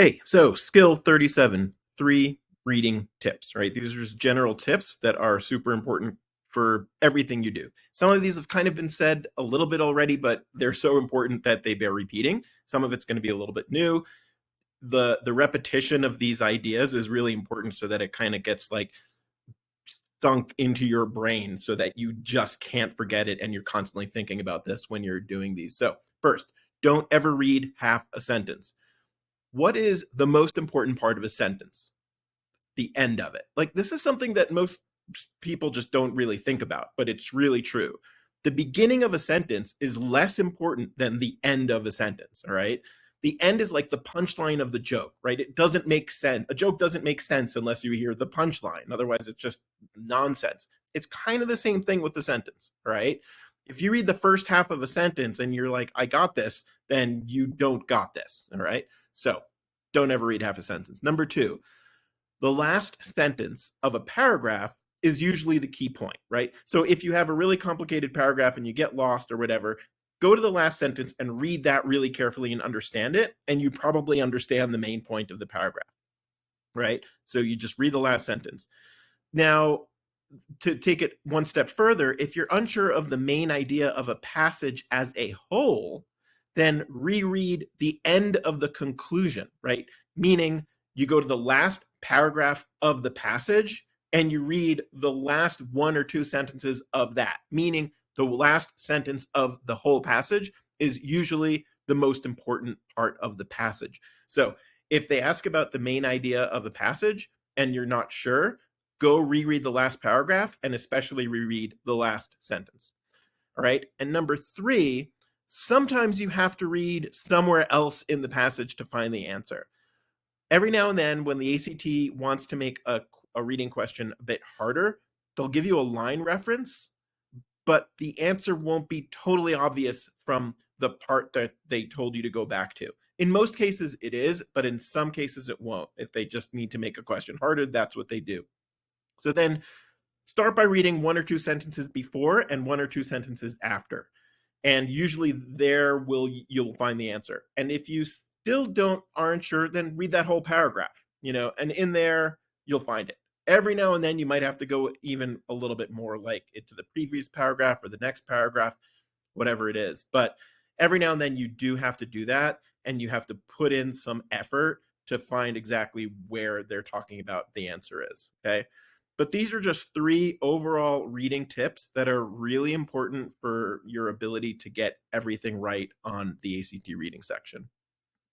Hey, so skill 37, 3 reading tips, right? These are just general tips that are super important for everything you do. Some of these have kind of been said a little bit already, but they're so important that they bear repeating. Some of it's going to be a little bit new. The repetition of these ideas is really important so that it kind of gets like sunk into your brain so that you just can't forget it and you're constantly thinking about this when you're doing these. So, first, don't ever read half a sentence. What is the most important part of a sentence? The end of it. Like, this is something that most people just don't really think about, but it's really true. The beginning of a sentence is less important than the end of a sentence. All right. The end is like the punchline of the joke, right? It doesn't make sense. A joke doesn't make sense unless you hear the punchline. Otherwise, it's just nonsense. It's kind of the same thing with the sentence, right? If you read the first half of a sentence and you're like, I got this, then you don't got this. All right. So don't ever read half a sentence. Number two, the last sentence of a paragraph is usually the key point, right? So if you have a really complicated paragraph and you get lost or whatever, go to the last sentence and read that really carefully and understand it. And you probably understand the main point of the paragraph, right? So you just read the last sentence. Now, to take it one step further, if you're unsure of the main idea of a passage as a whole, then reread the end of the conclusion, right? Meaning you go to the last paragraph of the passage and you read the last one or two sentences of that, meaning the last sentence of the whole passage is usually the most important part of the passage. So if they ask about the main idea of a passage and you're not sure, go reread the last paragraph and especially reread the last sentence. All right. And number three, sometimes you have to read somewhere else in the passage to find the answer. Every now and then, when the ACT wants to make a reading question a bit harder, they'll give you a line reference, but the answer won't be totally obvious from the part that they told you to go back to. In most cases, it is, but in some cases, it won't. If they just need to make a question harder, that's what they do. So then start by reading one or two sentences before and one or two sentences after. And usually there will you'll find the answer. And if you still don't aren't sure, then read that whole paragraph, and in there you'll find it. Every now and then you might have to go even a little bit more like into the previous paragraph or the next paragraph, whatever it is. But every now and then you do have to do that and you have to put in some effort to find exactly where they're talking about the answer is. Okay. But these are just 3 overall reading tips that are really important for your ability to get everything right on the ACT reading section.